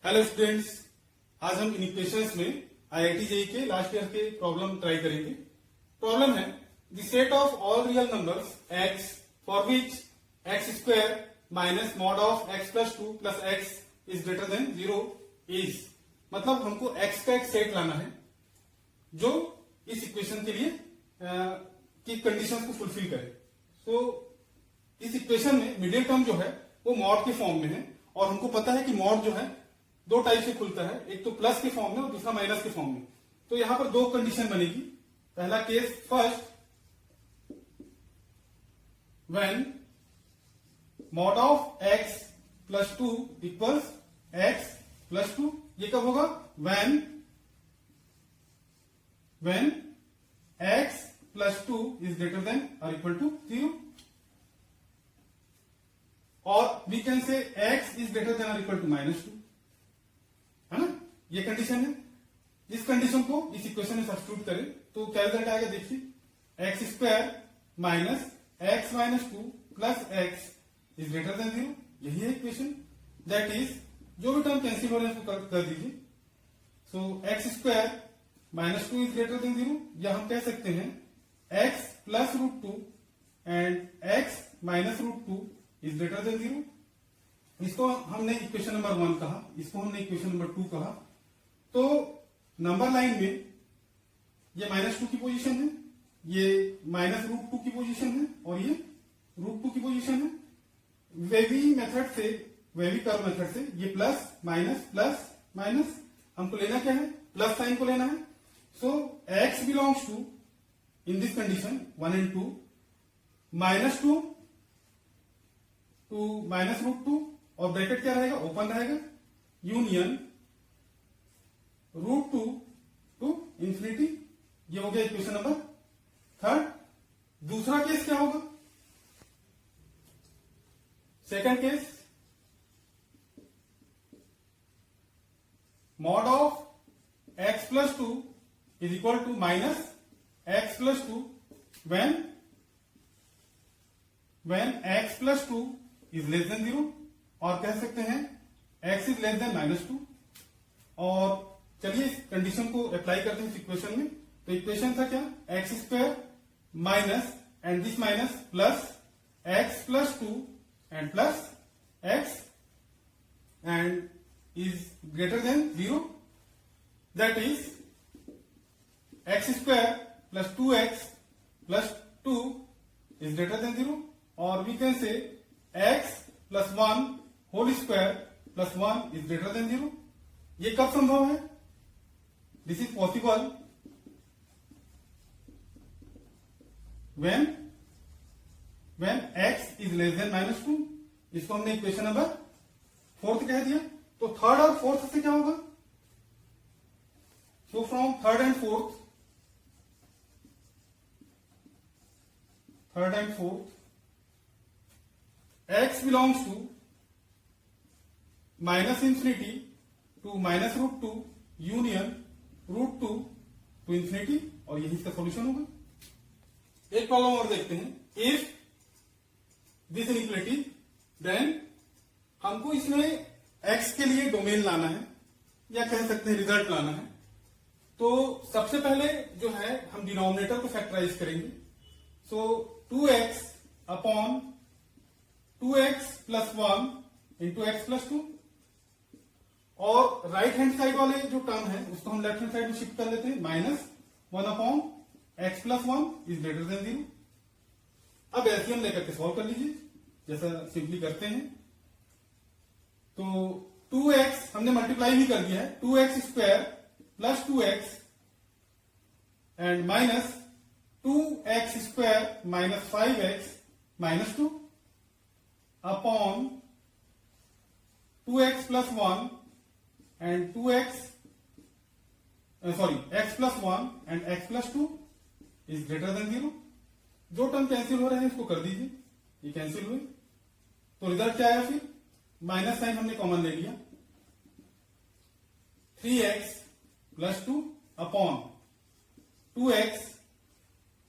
Hello students, आज हम इन equations में आईआईटी जेईई के लास्ट ईयर के प्रॉब्लम ट्राई करेंगे। प्रॉब्लम है the set of all real numbers x for which x square minus mod of x plus 2 plus x is greater than 0 is. मतलब हमको x का एक set लाना है जो इस इक्वेशन के लिए की कंडीशंस को फुलफिल करे। सो इस इक्वेशन में मिडिल टर्म जो है वो मॉड के फॉर्म में है और हमको पता है कि मॉड जो है दो टाइप से खुलता है, एक तो प्लस के फॉर्म में और दूसरा माइनस के फॉर्म में। तो यहां पर दो कंडीशन बनेगी। पहला case first, when mod of x plus 2 equals x plus 2। ये कब होगा? When x plus 2 is greater than और इक्वल टू 0। और we can say x is greater than और इक्वल टू -2, है ना। ये कंडीशन है। इस कंडीशन को इस इक्वेशन में सब्स्टिट्यूट करें तो क्या रिजल्ट आएगा? देखिए, x square minus x minus 2 plus x is greater than 0। यही है इक्वेशन। दैट इज जो भी टर्म कैंसिल हो रहे हैं उसको कर दीजिए। So x square minus 2 is greater than 0, या हम कह सकते हैं x plus √2 and x minus √2 is greater than 0। इसको हमने इक्वेशन नंबर 1 कहा, इसको हमने इक्वेशन नंबर 2 कहा। तो नंबर लाइन में ये -2 की पोजीशन है, ये -√2 की पोजीशन है और ये √2 की पोजीशन है। वेवी मेथड से, वेवी कर्व मेथड से ये प्लस माइनस हमको लेना क्या है? प्लस साइन को लेना है। So x belongs to, in this condition 1 and 2, -2 to -√2 और ब्रैकेट क्या रहेगा? ओपन रहेगा, यूनियन √2 टू इंफिनिटी। ये हो गया इक्वेशन नंबर 3। दूसरा केस क्या होगा? Second case, mod of x plus 2 is equal to minus x plus 2 when x plus 2 is less than 0, और कह सकते हैं x इज लेस देन -2। और चलिए इस कंडीशन को अप्लाई करते हैं इस इक्वेशन में। तो इक्वेशन था क्या? X square minus and this minus plus x plus 2 and plus x and is greater than 0। That is x square plus 2x plus 2 is greater than 0, और we can say x plus 1 whole square plus 1 is greater than 0। ये कब संभव है? This is possible when x is less than -2। इसको हमने equation number 4 कह दिया। तो थर्ड और फोर्थ से क्या होगा? So from third and fourth, x belongs to -infinity to -√2 union √2 to infinity, और यही इसका सॉल्यूशन होगा। एक प्रॉब्लम और देखते हैं। इफ दिस इनइक्वालिटी, देन हमको इसमें x के लिए डोमेन लाना है, या कह सकते हैं रिजल्ट लाना है। तो सबसे पहले जो है हम डिनोमिनेटर को फैक्टराइज करेंगे। सो 2x upon 2x plus 1 into x plus 2, और राइट हैंड साइड वाले जो टर्म है उसको हम लेफ्ट हैंड साइड में शिफ्ट कर लेते हैं। -1 upon x plus 1 is greater than 0। अब एलसीएम लेकर के सॉल्व कर लीजिए, जैसा सिंपली करते हैं। तो 2x हमने मल्टीप्लाई भी कर दिया है, 2x square plus 2x and minus 2x square minus 5x minus 2 upon 2x plus 1 and 2x x plus 1 and x plus 2 is greater than 0। जो टर्म कैंसिल हो रहे हैं इसको कर दीजिए, ये कैंसिल हुए। तो रिजल्ट क्या आया? फिर माइनस साइन हमने कॉमन ले लिया, 3x plus 2 upon 2x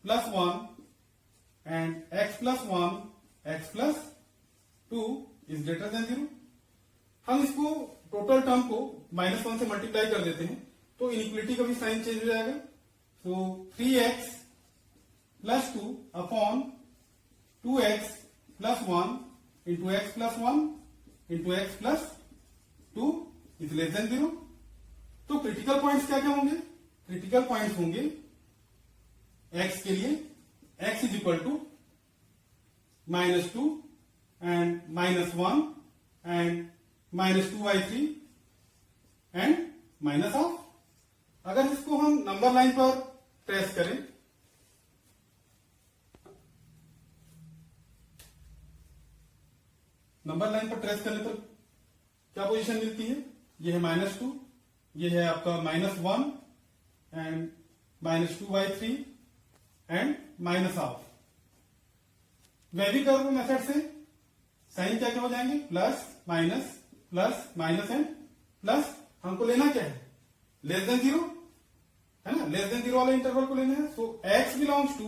plus 1 and x plus 1 x plus 2 is greater than 0। हम इसको टोटल टर्म को -1 से मल्टीप्लाई कर देते हैं तो इनइक्वलिटी का भी साइन चेंज हो जाएगा। तो 3x plus 2 upon 2x plus 1 into x plus 1 into x plus 2 is less than 0। तो क्रिटिकल पॉइंट्स क्या क्या होंगे? क्रिटिकल पॉइंट्स होंगे x के लिए x is equal to -2 and -1 and -2/3 and minus of. अगर इसको हम नंबर लाइन पर ट्रेस करें, नंबर लाइन पर ट्रेस करने पर क्या पोजीशन मिलती है? ये है -2, ये है आपका -1 and -2/3 and minus of. Wavy curve method से साइन क्या क्या हो जाएंगे? Plus minus and plus. हमको लेना क्या है? लेस देन 0 है ना, लेस देन 0 वाले इंटरवल को लेना है। So x belongs to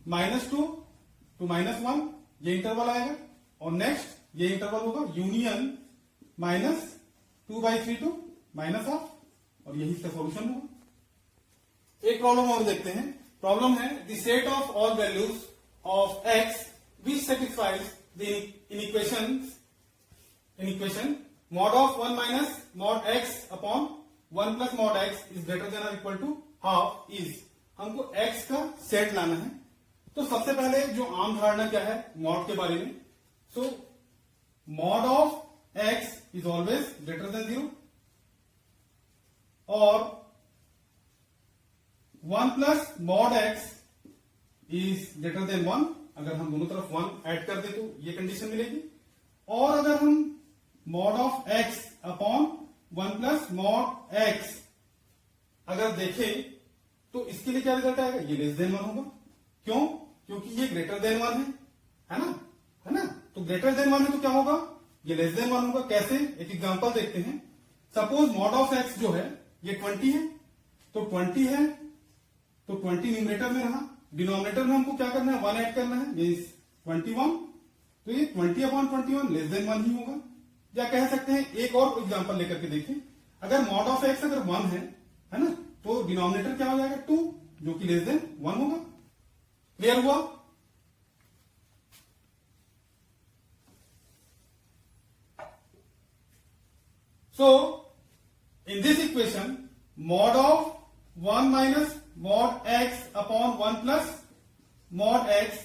-2 to -1 ये इंटरवल आएगा, और नेक्स्ट ये इंटरवल होगा यूनियन -2/3 टू माइनस ऑफ, और यही इसका सॉल्यूशन होगा। एक प्रॉब्लम और देखते हैं। प्रॉब्लम है the set of all values of x which satisfies the equation mod of 1 minus mod x upon 1 plus mod x is greater than or equal to half is। हमको x का set लाना है। तो सबसे पहले जो आम धारणा क्या है मॉड के बारे में? So mod of x is always greater than 0 और 1 plus mod x is greater than 1। अगर हम दोनों तरफ 1 ऐड कर दे तो ये कंडीशन मिलेगी। और अगर हम mod of x upon 1 plus mod x अगर देखें तो इसके लिए क्या रिजल्ट आएगा? ये लेस देन 1 होगा। क्यों? क्योंकि ये ग्रेटर देन 1 है ना। तो ग्रेटर देन 1 है तो क्या होगा? ये लेस देन 1 होगा। कैसे? एक एग्जांपल देखते हैं। सपोज मॉड ऑफ x जो है ये 20 है, तो 20 है तो 20 न्यूमरेटर में रहा, डिनोमिनेटर में हमको क्या करना है? 1 ऐड करना है, मीन्स 21। तो ये 20 अपॉन 21 लेस देन 1 ही होगा। या कह सकते हैं एक और एग्जांपल लेकर के देखें। अगर मॉड ऑफ x अगर 1 है ना, तो डिनोमिनेटर क्या हो जाएगा? 2, जो कि लेस देन 1 होगा। क्लियर हुआ? So in this equation mod of 1 minus mod x upon 1 plus mod x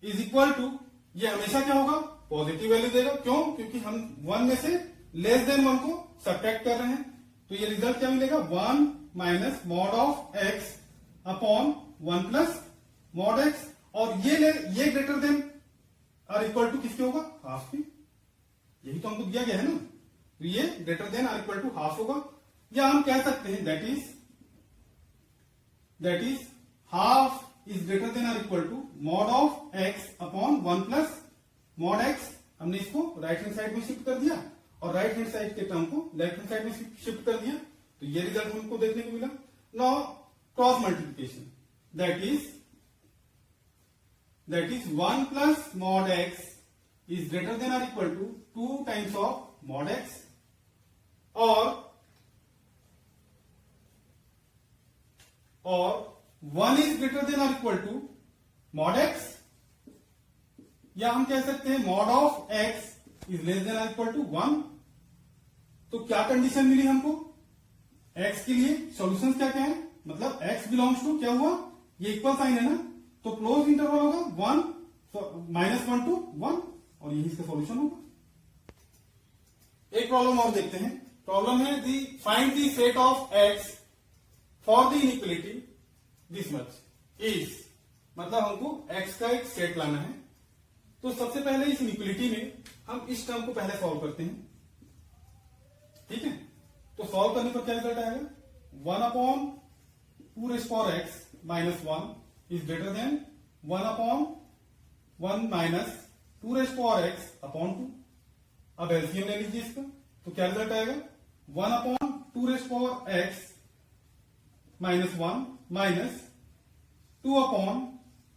is equal to, ये हमेशा क्या होगा? पॉजिटिव वैल्यू देगा। क्यों? क्योंकि हम 1 में से लेस देन 1 को सब्ट्रैक्ट कर रहे हैं। तो ये रिजल्ट क्या मिलेगा? 1 minus mod of x upon 1 plus mod x, और ये ग्रेटर देन और इक्वल टू किसके होगा? हाफ की। यही तो हमको दिया गया है ना। तो ये ग्रेटर देन और इक्वल टू हाफ होगा। या हम कह सकते हैं that is half is greater than और equal to mod of x upon 1 plus mod x। हमने इसको राइट हैंड साइड में शिफ्ट कर दिया और राइट हैंड साइड के टर्म को लेफ्ट हैंड साइड में शिफ्ट कर दिया, तो ये रिजल्ट हमको देखने को मिला। Now cross multiplication that is 1 plus mod x is greater than और equal to 2 times of mod x, और 1 इज ग्रेटर देन और इक्वल टू मॉड x, या हम कह सकते हैं mod of x is less than और इक्वल टू 1। तो क्या कंडीशन मिली हमको? x के लिए सॉल्यूशंस क्या क्या है? मतलब x बिलोंग्स टू क्या हुआ? ये इक्वल साइन है ना, तो क्लोज इंटरवल होगा 1 -1 टू 1, और यही इसका सॉल्यूशन होगा। एक प्रॉब्लम और देखते हैं। प्रॉब्लम है find the set of x for the inequality this much is, मतलब हमको x का एक सेट लाना है। तो सबसे पहले इस इनइक्वलिटी में हम इस टर्म को पहले सॉल्व करते हैं। ठीक है, तो सॉल्व करने पर क्या रिजल्ट आएगा? 1 upon 2 rays power x minus 1 is greater than 1 upon 1 minus 2 rays power x upon 2। अब एलसीएम ले लीजिए इसका, तो क्या रिजल्ट आएगा? 1 upon 2 rays power x minus 1 minus 2 upon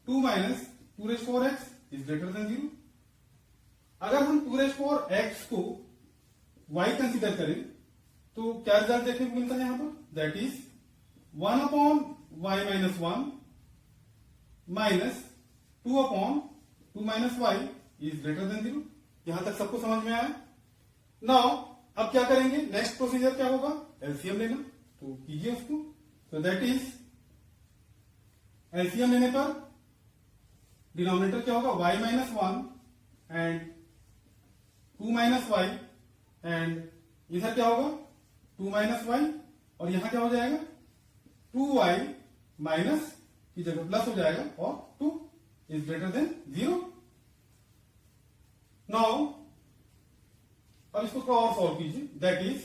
2 minus 2 rays power x is greater than 0। अगर हम 2 रेज़ पावर x को y कंसीडर करें तो क्या रिजल्ट देखने को मिलता है यहां पर, that is 1/y-1 minus 2/2 y is greater than 0। यहां तक सबको समझ में आया। नाउ अब क्या करेंगे, नेक्स्ट प्रोसीजर क्या होगा, एलसीएम लेना, तो कीजिए उसको। तो दैट इज एलसीएम लेने पर डिनोमिनेटर क्या होगा, y-1 एंड 2 - y एंड इधर क्या होगा 2 - y और यहां क्या हो जाएगा 2y माइनस की जगह प्लस हो जाएगा और 2 इज ग्रेटर देन 0। नाउ अब इसको थोड़ा और सॉल्व कीजिए, that is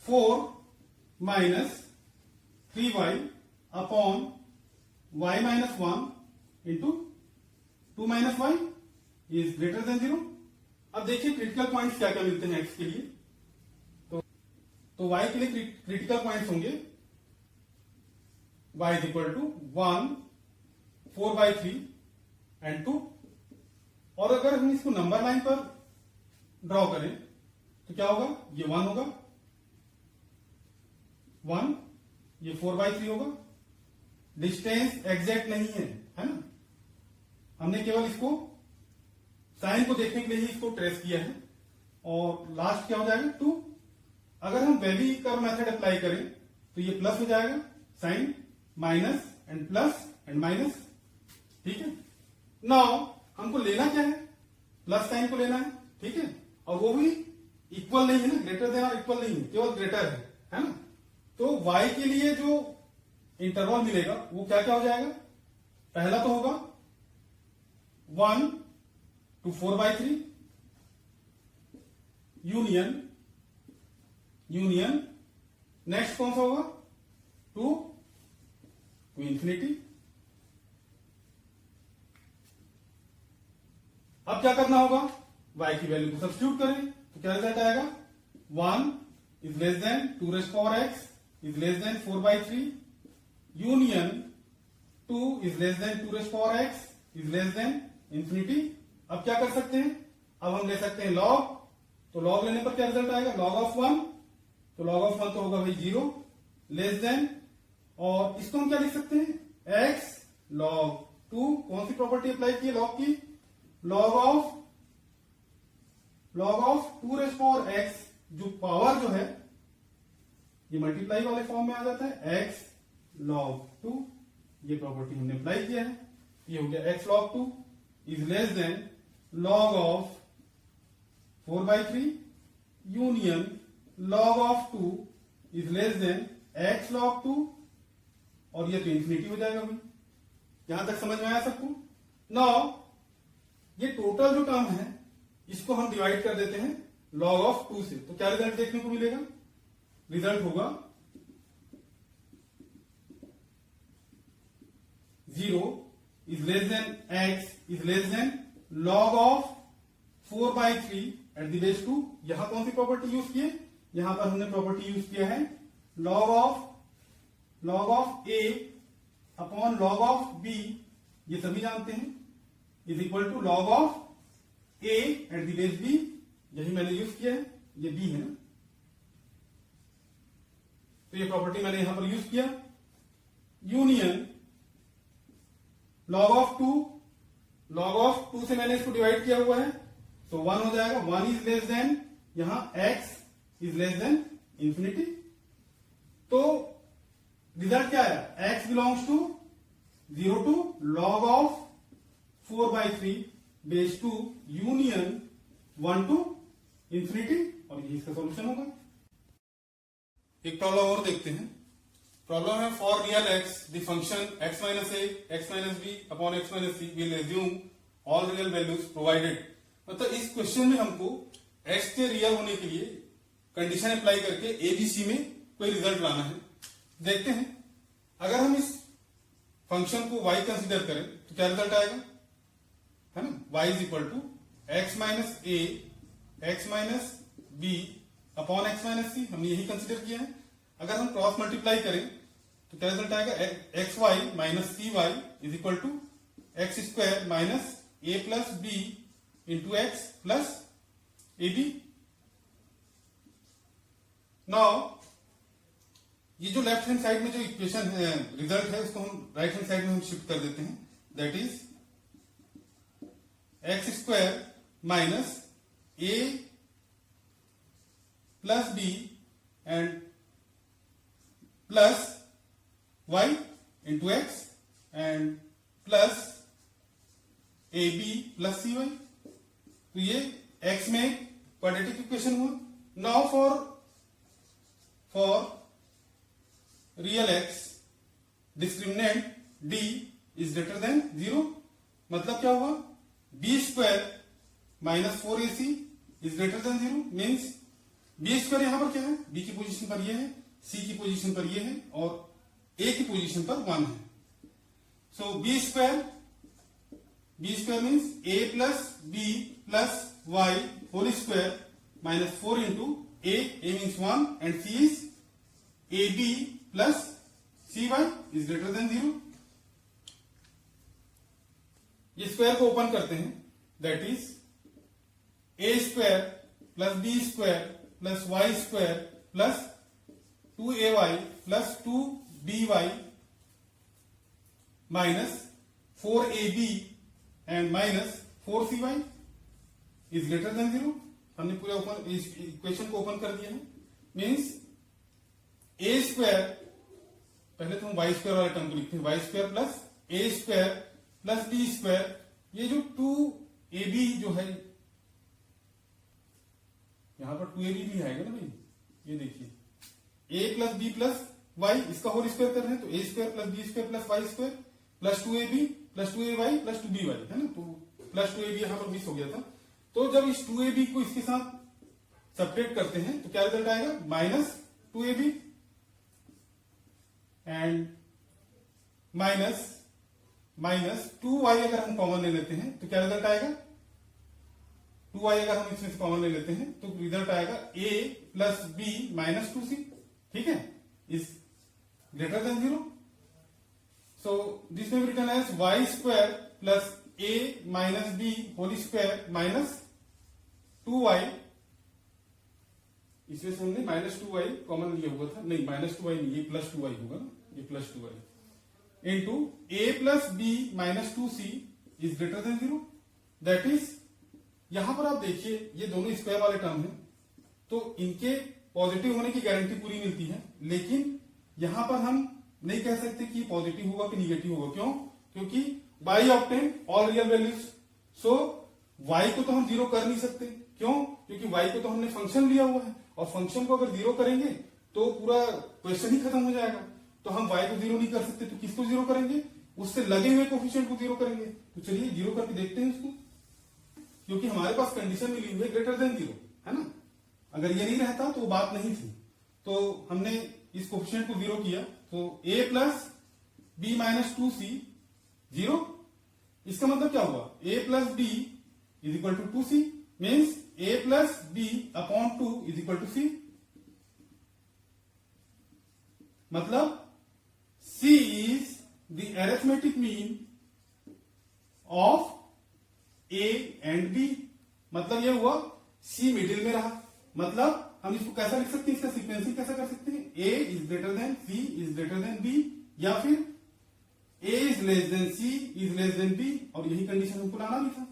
4 - 3y upon y-1 into 2 - y is greater than 0। अब देखिए क्रिटिकल पॉइंट्स क्या क्या मिलते हैं x के लिए। तो y के लिए क्रिटिकल पॉइंट्स होंगे y is equal to 1, 4/3 and 2। और अगर हम इसको नंबर लाइन पर ड्रॉ करें तो क्या होगा, ये 1 होगा, 1, ये 4/3 होगा। डिस्टेंस एग्जैक्ट नहीं है ना, हमने केवल इसको साइन को देखने के लिए ही इसको ट्रेस किया है। और लास्ट क्या हो जाएगा 2। अगर हम वेवी कर्व मेथड अप्लाई करें तो ये प्लस हो जाएगा, sign minus and plus and minus, ठीक है। नाउ हमको लेना क्या है, प्लस साइन को लेना है, ठीक है। और वो भी इक्वल नहीं है ना, ग्रेटर देन और इक्वल नहीं है, केवल ग्रेटर है ना। तो y के लिए जो इंटरवल मिलेगा वो क्या क्या हो जाएगा, पहला तो होगा 1 to 4/3 यूनियन नेक्स्ट कौन सा होगा 2 to इंफिनिटी। अब क्या करना होगा, y की वैल्यू को सब्स्टिट्यूट करें तो क्या रिजल्ट आएगा, 1 is less then 2x is less then 4/3 union 2 is less then 2x is less than infinity. अब क्या कर सकते हैं, अब हम ले सकते हैं लॉग, तो लॉग लेने पर क्या रिजल्ट आएगा, log of 1, तो log of 1 तो होगा भाई 0 लेस देन, और इसको हम क्या लिख सकते हैं x log 2, कौन सी प्रॉपर्टी अप्लाई की है लॉग की, log of 2x, जो पावर जो है ये मल्टीप्लाई वाले फॉर्म में आ जाता है, x log 2, ये प्रॉपर्टी हमने अप्लाई किया है, ये हो गया x log 2 is less then log of 4/3 union log of 2 is less then x log 2, और ये तो इंफिनिटी हो जाएगा भाई। यहां तक समझ में आया सबको। नाउ ये टोटल जो टर्म है इसको हम डिवाइड कर देते हैं log of 2 से, तो क्या रिजल्ट देखने को मिलेगा, रिजल्ट होगा 0 is less then x is less then log of 4/3 eight the base 2। यहां कौन सी प्रॉपर्टी यूज की है, यहां पर हमने प्रॉपर्टी यूज किया है log of a upon log of b, ये सभी जानते हैं, is equal to log of a at the base b, यही मैंने यूज किया है, ये b है ना, तो ये प्रॉपर्टी मैंने यहां पर यूज किया। यूनियन log of 2 से मैंने इसको डिवाइड किया हुआ है, तो 1 हो जाएगा, 1 इज लेस देन, यहां x is less than infinity. तो रिजल्ट क्या आया, x belongs to 0 to log of 4/3 base 2 union 1 to infinity, और ये इसका सॉल्यूशन होगा। एक प्रॉब्लम और देखते हैं। प्रॉब्लम है for real x the function x - a x - b upon x - c will assume all real values provided. मतलब इस क्वेश्चन में हमको x के रियल होने के लिए कंडीशन अप्लाई करके एबीसी में कोई रिजल्ट लाना है। देखते हैं, अगर हम इस फंक्शन को y कंसीडर करें तो क्या रिजल्ट आएगा, है ना, y is equal to x - a x - b upon x - c, हमने यही कंसीडर किया है। अगर हम क्रॉस मल्टीप्लाई करें तो क्या रिजल्ट आएगा, x y minus c y is equal to x square minus a plus b into x plus a b. Now ये जो लेफ्ट हैंड साइड में जो इक्वेशन है, रिजल्ट है, उसको हम राइट हैंड साइड में हम शिफ्ट कर देते हैं। That is x square minus a plus b and plus y into x and plus a b plus c y. तो ये एक्स में क्वाड्रेटिक इक्वेशन हुआ। Now for real x discriminant D is greater than 0। मतलब क्या हुआ, b square minus 4ac is greater than 0। Means b square यहां पर क्या है, बी की पोजीशन पर ये है, सी की पोजीशन पर ये है और ए की पोजीशन पर 1 है। So b square means a plus b plus y whole square minus 4 into a means 1 and c is a b plus c y is greater than 0। ये स्क्वायर को ओपन करते हैं। That is a square plus b square plus y square plus 2ay plus 2by minus 4ab and minus 4cy is greater than 0। हमने पूरा open equation को open कर दिया है। मीन्स ए स्क्वायर, पहले तो हम वाई स्क्वायर वाले टर्म को लिखते हैं, वाई स्क्वायर प्लस ए स्क्वायर प्लस बी स्क्वायर। ये जो 2ab जो है, यहां पर 2ab भी आएगा ना भाई, ये देखिए a plus b plus y, इसका होल स्क्वायर कर रहे हैं तो a square plus b square plus y square plus 2ab plus 2ay plus 2by है ना। तो प्लस 2ab यहां पर मिस हो गया था। तो जब इस 2ab को इसके साथ सेपरेट करते हैं तो क्या रिजल्ट आएगा, minus 2ab and minus 2y अगर हम कॉमन ले लेते हैं तो क्या रिजल्ट आएगा, 2y अगर हम इसमें से कॉमन ले लेते हैं तो रिजल्ट आएगा a plus b minus 2c। ठीक है, is greater than 0। So this में return as y square plus a minus b whole square minus 2y। इसमें से हमने माइनस 2y कॉमन लिया हुआ था, नहीं माइनस 2y नहीं, ये प्लस 2y होगा ना, ये plus 2y into a plus b minus 2c is greater than 0। That is यहां पर आप देखिए ये दोनों स्क्वायर वाले टर्म हैं तो इनके पॉजिटिव होने की गारंटी पूरी मिलती है, लेकिन यहां पर हम नहीं कह सकते कि पॉजिटिव होगा कि निगेटिव होगा। क्यों, क्योंकि y obtain all real values. So y को तो हम 0 कर नहीं सकते। क्यों, क्योंकि y को तो हमने फंक्शन लिया हुआ है और फंक्शन को अगर 0 करेंगे तो पूरा क्वेश्चन ही खत्म हो जाएगा। तो हम y को 0 नहीं कर सकते तो किसको 0 करेंगे, उससे लगे हुए कोफिशिएंट को 0 करेंगे। तो चलिए 0 करके देखते हैं उसको, क्योंकि हमारे पास कंडीशन मिली हुई है ग्रेटर देन 0 है ना। अगर ये नहीं रहता तो बात नहीं थी। तो हमने इस कोफिशिएंट को 0 किया तो a plus b minus 2c 0। इसका मतलब क्या हुआ, a plus b is equal to 2c। Means a plus b upon 2 is equal to c। मतलब c is the arithmetic mean of a and b। मतलब ये हुआ c मिडिल में रहा। मतलब हम इसको कैसा लिख सकते हैं, इसका सीक्वेंसिंग कैसा कर सकते हैं, a is greater then c is greater then b, या फिर a is less then c is less then b, और यही कंडीशन हमको लाना भी था।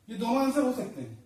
ये दोनों आंसर हो सकते हैं।